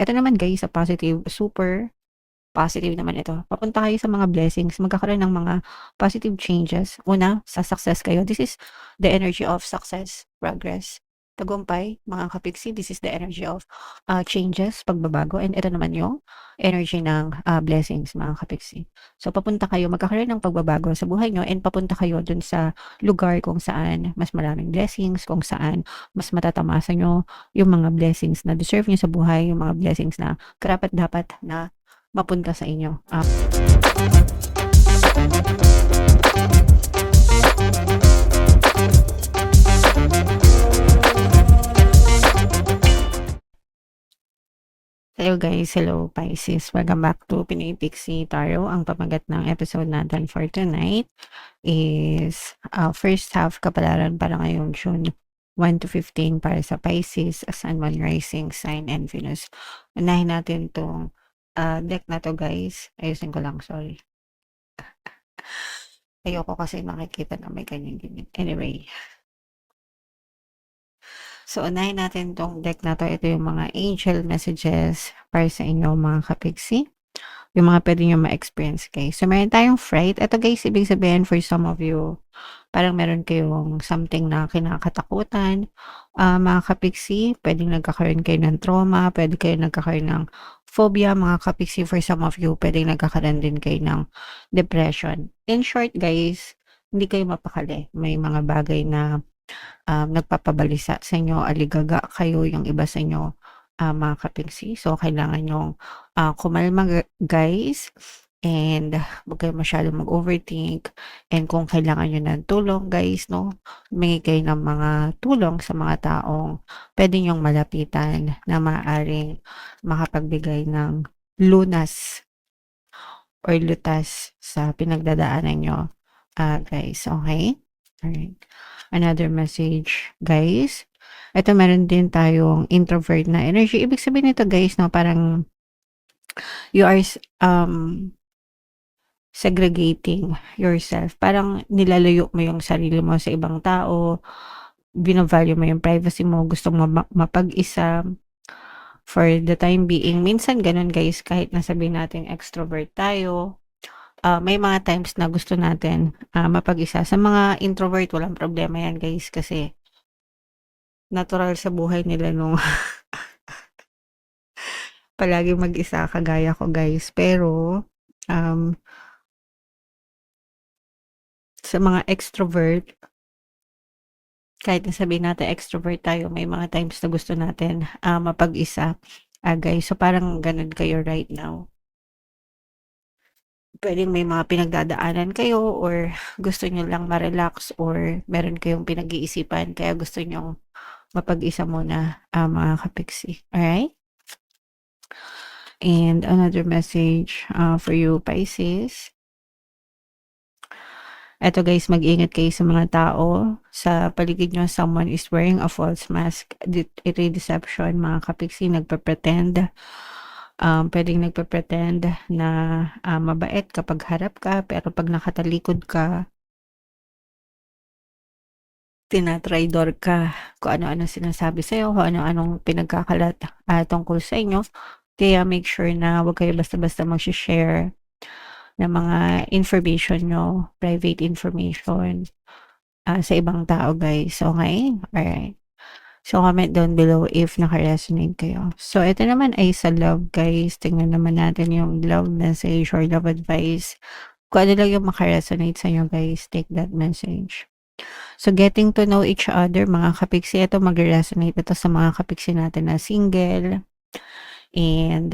Eto naman guys, sa positive, super positive naman ito. Papunta kayo sa mga blessings, magkakaroon ng mga positive changes. Una, sa success kayo. This is the energy of success, progress, tagumpay, mga kapiksi. This is the energy of changes, pagbabago. And ito naman yung energy ng blessings, mga kapiksi. So, papunta kayo, magkakaroon ng pagbabago sa buhay nyo and papunta kayo dun sa lugar kung saan mas maraming blessings, kung saan mas matatamasa nyo yung mga blessings na deserve nyo sa buhay, yung mga blessings na karapat dapat na mapunta sa inyo. Hello guys, hello Pisces. Welcome back to Pinoy Pixie Tarot. Ang pamagat ng episode natin for tonight is first half kapalaran para ngayong June 1 to 15 para sa Pisces, Sun, Moon, Rising, Sign, and Venus. Unahin natin tong deck na to guys. Ayusin ko lang, sorry. Ayoko kasi makikita na may ganyan-ganyan. Anyway. So, unahin natin tong deck na to. Ito yung mga angel messages para sa inyo mga kapiksi. Yung mga pwede nyo ma-experience guys. So, meron tayong fright. Ito guys, ibig sabihin for some of you, parang meron kayong something na kinakatakutan. Mga kapiksi, pwedeng nagkakaroon kayo ng trauma, pwede kayo nagkakaroon ng phobia, mga kapiksi. For some of you, pwedeng nagkakaroon din kayo ng depression. In short guys, hindi kayo mapakali. May mga bagay na nagpapabalisa sa inyo, aligaga kayo, yung iba sa inyo, mga kapiksi. So, kailangan nyong kumalma guys, and huwag kayo masyadong mag-overthink. And kung kailangan nyo ng tulong guys, no, humingi kayo ng mga tulong sa mga taong pwede nyong malapitan na maaaring makapagbigay ng lunas or lutas sa pinagdadaanan nyo, guys. Okay? Alright. Another message, guys. Ito, meron din tayong introvert na energy. Ibig sabihin nito, guys, no, parang you are segregating yourself. Parang nilalayo mo yung sarili mo sa ibang tao. Binavalue mo yung privacy mo. Gusto mo mapag-isa for the time being. Minsan ganun, guys, kahit nasabihin natin extrovert tayo. May mga times na gusto natin mapag-isa. Sa mga introvert, walang problema yan guys kasi natural sa buhay nila nung palagi mag-isa kagaya ko guys. Pero sa mga extrovert, kahit nasabihin natin extrovert tayo, may mga times na gusto natin mapag-isa guys. So parang ganun kayo right now. Pwedeng may mga pinagdadaanan kayo or gusto nyo lang ma-relax or meron kayong pinag-iisipan kaya gusto nyo mapag-isa muna mga kapiksi. Alright? And another message for you Pisces. Eto guys, mag-ingat kayo sa mga tao. Sa paligid nyo, someone is wearing a false mask. Ito yung deception, mga kapiksi, nagpe-pretend. Pwedeng nagpe-pretend na mabait kapag harap ka, pero pag nakatalikod ka, tinatraidor ka. Kung ano-ano sinasabi sa'yo, kung ano-anong pinagkakalat tungkol sa inyo. Kaya make sure na huwag kayo basta-basta mag-share ng mga information nyo, private information sa ibang tao guys. Okay? Alright. So, comment down below if naka-resonate kayo. So, ito naman ay sa love guys. Tingnan naman natin yung love message or love advice. Kung ano lang yung maka-resonate sa inyo guys, take that message. So, getting to know each other, mga kapiksi. Ito mag-resonate ito sa mga kapiksi natin na single. And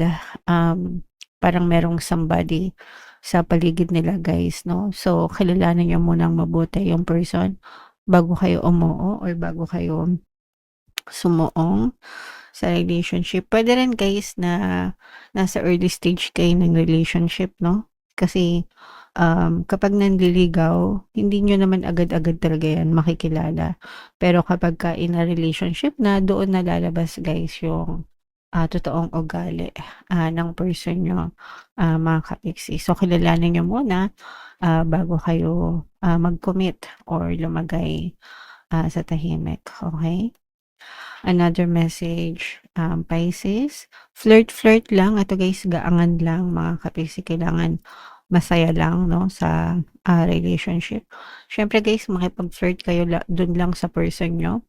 parang merong somebody sa paligid nila guys, no? So, kilalanin nyo munang mabuti yung person bago kayo umuo or bago kayo sumuong sa relationship. Pwede rin guys na nasa early stage kayo ng relationship, no? Kasi kapag nanliligaw, hindi nyo naman agad-agad talaga yan makikilala. Pero kapag ka in a relationship na, doon na lalabas guys yung totoong ugali ng person nyo, mga kapiksi. So, kilalanin nyo muna bago kayo mag-commit or lumagay sa tahimik. Okay? Another message, Pisces, flirt-flirt lang. Ito guys, gaangan lang mga ka-Pisces. Kailangan masaya lang, no, sa relationship. Siyempre guys, makipag-flirt kayo dun lang sa person nyo.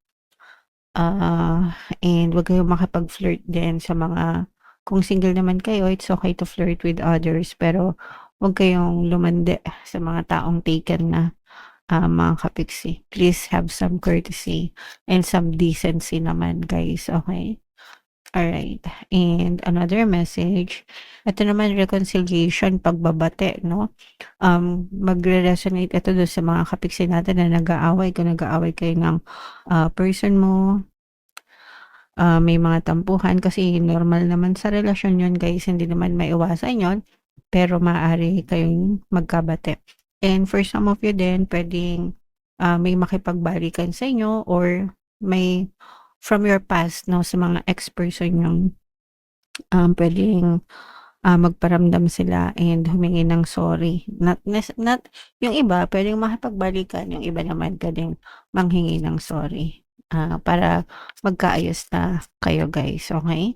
And wag kayong makipag-flirt din sa mga, kung single naman kayo, it's okay to flirt with others. Pero wag kayong lumande sa mga taong taken na, mga ka-Pixie. Please have some courtesy and some decency naman guys, okay? Alright, and another message, ito naman reconciliation, pagbabate, no? Magre-resonate ito dun sa mga ka-Pixie natin na nag-aaway, kung nag-aaway kayo ng person mo, may mga tampuhan kasi normal naman sa relasyon yun guys, hindi naman maiwasan yun, pero maaari kayong magkabate. And for some of you din, pwedeng may makipagbalikan sa inyo or may from your past, no, sa mga ex-person yung pwedeng magparamdam sila and humingi ng sorry. Not yung iba pwedeng makipagbalikan, yung iba naman pwedeng manghingi ng sorry, para magkaayos na kayo guys, okay?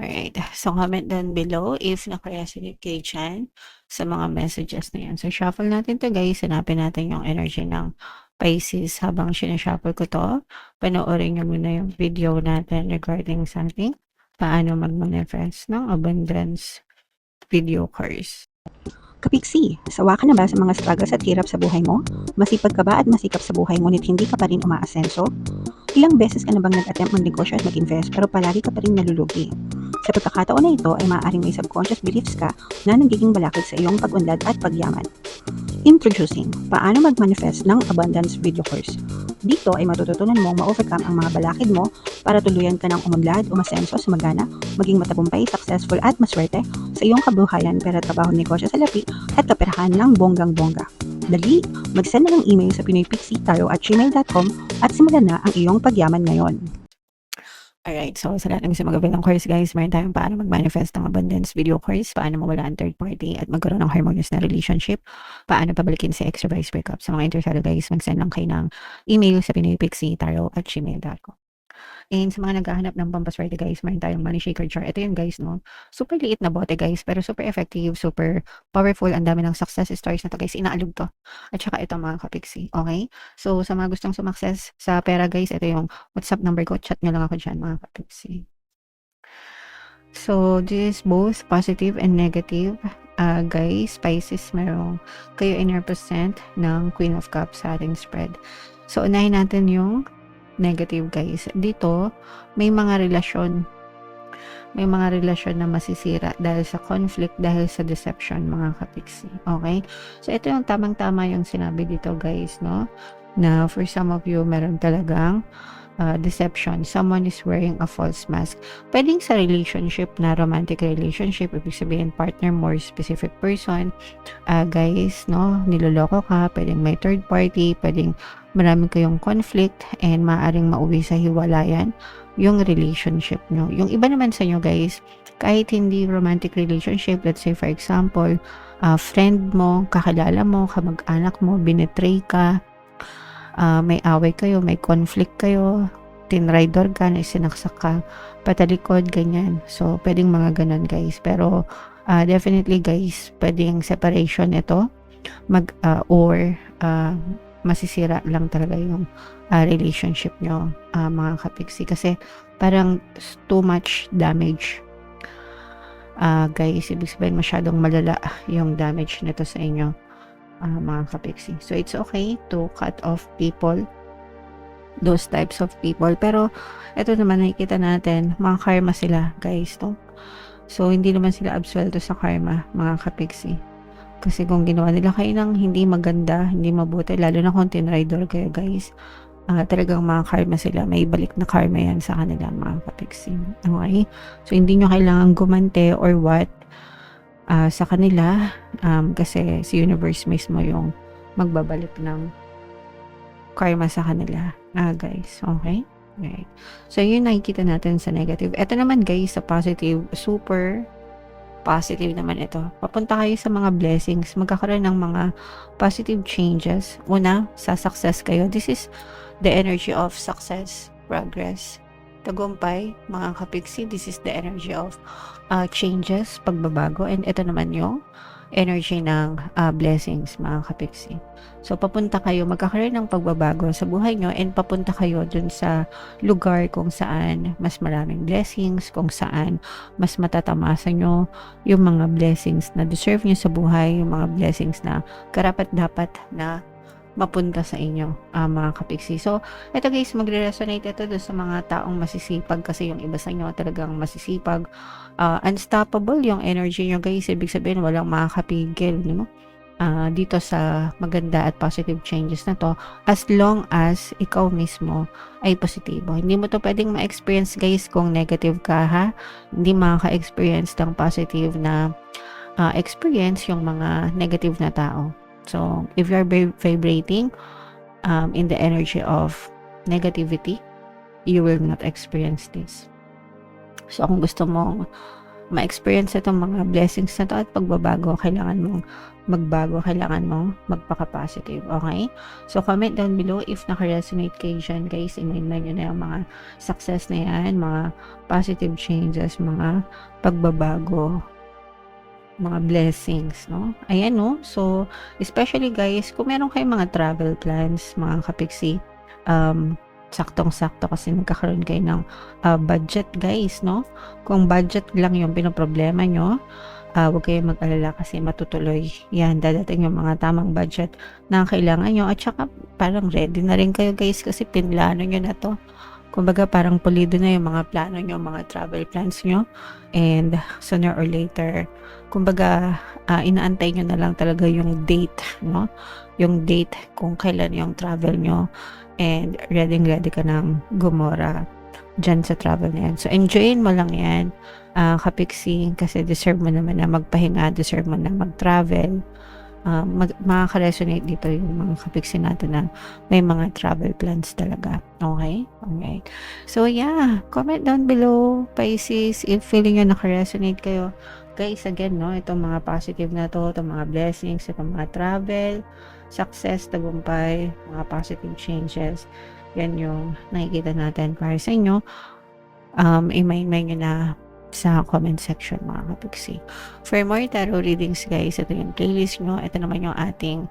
Alright, so comment down below if naka-resonate kayo dyan sa mga messages na yan. So shuffle natin to guys, hanapin natin yung energy ng Pisces. Habang sinashuffle ko to, panoorin nyo muna yung video natin regarding something, paano mag-manifest ng abundance video course. Kapiksi, sawa ka na ba sa mga struggles at hirap sa buhay mo? Masipag ka ba at masikap sa buhay ngunit hindi ka pa rin umaasenso? Ilang beses ka na bang nag-attempt magnegosyo at mag-invest pero palagi ka pa rin nalulugi? Sa pagkakataon na ito ay maaaring may subconscious beliefs ka na nagiging balakid sa iyong pag-unlad at pagyaman. Introducing, paano mag-manifest ng abundance video course. Dito ay matututunan mong ma-overcome ang mga balakid mo para tuluyan ka ng umunlad, umasenso, sumagana, maging matagumpay, successful at maswerte sa iyong kabuhayan, pera, trabaho, negosyo, salapi at kaperahan ng bonggang-bongga. Dali, mag-send na ng email sa pinoypixie@gmail.com at simulan na ang iyong pagyaman ngayon. Alright, so sa lahat ng gusto mag-avail ng course guys, meron tayong paano mag-manifest ng abundance video course, paano mawala ang third party at magkaroon ng harmonious na relationship, paano pabalikin si extra vice breakup. Sa mga interesado guys, mag-send lang kayo ng email sa pinoypixie@gmail.com. And sa mga naghahanap ng pampaswerte guys, meron tayong money shaker jar. Ito yun guys, no? Super liit na bote guys, pero super effective, super powerful. Ang dami ng success stories na to guys, inaalog to. At saka ito mga kapiksi, okay? So sa mga gustong sumakses sa pera guys, ito yung WhatsApp number ko. Chat nyo lang ako dyan mga kapiksi. So this is both positive and negative. Guys, Pisces, meron kayo in represent ng Queen of Cups sa ating spread. So unahin natin yung negative guys. Dito may mga relasyon na masisira dahil sa conflict, dahil sa deception mga kapiksi, okay? So ito yung tamang-tama yung sinabi dito guys, no, na for some of you meron talagang deception. Someone is wearing a false mask. Pwedeng sa relationship na romantic relationship, ibig sabihin partner mo or specific person, guys, no, niloloko ka, pwedeng may third party, pwedeng marami kayong conflict and maaaring mauwi sa hiwalayan yung relationship nyo. Yung iba naman sa inyo guys, kahit hindi romantic relationship, let's say for example, friend mo, kakilala mo, kamag-anak mo, binetray ka, may away kayo, may conflict kayo, tinraidor ka, sinaksak ka patalikod, ganyan. So pwedeng mga ganun guys, pero definitely guys, pwedeng separation ito, or masisira lang talaga yung relationship nyo mga kapiksi, kasi parang too much damage guys. Ibig sabihin masyadong malala yung damage nito sa inyo mga kapiksi. So it's okay to cut off people, those types of people, pero ito naman nakikita natin mga karma sila guys, no? So hindi naman sila absuelto sa karma mga kapiksi, kasi kung ginawa nila kayo ng hindi maganda, hindi mabuti, lalo na kung tinraidor kayo guys, talagang mga karma sila, may balik na karma yan sa kanila mga kapiksi, okay? So hindi nyo kailangan gumante or what sa kanila, kasi si universe mismo yung magbabalik ng karma sa kanila guys, okay? Right. So yun nakikita natin sa negative. Ito naman guys sa positive, super positive naman ito. Papunta kayo sa mga blessings, magkakaroon ng mga positive changes. Una, sa success kayo. This is the energy of success progress, tagumpay, mga kapiksi. This is the energy of changes, pagbabago, and ito naman yung energy ng blessings, mga kapiksi. So papunta kayo, magkakaroon ng pagbabago sa buhay nyo, and papunta kayo dun sa lugar kung saan mas maraming blessings, kung saan mas matatamasa nyo yung mga blessings na deserve nyo sa buhay, yung mga blessings na karapat-dapat na mapunta sa inyo, mga kapiksi. So, ito guys, magre-resonate ito doon sa mga taong masisipag, kasi yung iba sa inyo talagang masisipag, unstoppable yung energy nyo guys. Ibig sabihin, walang makakapigil, no? Dito sa maganda at positive changes na to, as long as ikaw mismo ay positibo. Hindi mo to pwedeng ma-experience guys kung negative ka, ha? Hindi makaka-experience ng positive na experience yung mga negative na tao. So, if you are vibrating in the energy of negativity, you will not experience this. So, kung gusto mong ma-experience itong mga blessings na to at pagbabago, kailangan mong magbago, kailangan mong magpaka-positive, okay? So, comment down below if naka-resonate kayo dyan, guys. I-mind nyo na yung mga success na yan, mga positive changes, mga pagbabago, mga blessings, no? Ayan, no? So, especially guys, kung meron kayong mga travel plans, mga kapiksi, saktong-sakto kasi nagkakaroon kayo ng budget, guys, no? Kung budget lang yung pinoproblema nyo, huwag kayong mag-alala kasi matutuloy yan. Dadating yung mga tamang budget na kailangan nyo, at saka parang ready na rin kayo, guys, kasi pinlano nyo na to. Kumbaga parang pulido na yung mga plano nyo, mga travel plans nyo, and sooner or later, kumbaga inaantay nyo na lang talaga yung date, no? Yung date kung kailan yung travel nyo, and ready ka ng gumora dyan sa travel na yan. So enjoyin mo lang yan, kapiksi, kasi deserve mo naman na magpahinga, deserve mo na mag-travel. Makaka-resonate dito yung mga kapiksi natin na may mga travel plans talaga. Okay? Alright. So, yeah. Comment down below, Pisces, if feeling nyo naka-resonate kayo. Guys, again, no, itong mga positive na to, itong mga blessings, itong mga travel, success, tagumpay, mga positive changes, yan yung nakikita natin para sa inyo. I-mind nyo na sa comment section, mga kapiksi. For more tarot readings, guys, ito yung playlist nyo. Ito naman yung ating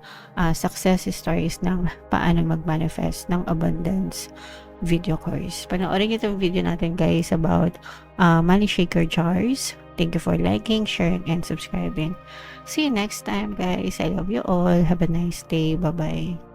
success stories ng paano mag-manifest ng abundance video course. Panoorin itong video natin, guys, about money shaker jars. Thank you for liking, sharing, and subscribing. See you next time, guys. I love you all. Have a nice day. Bye-bye.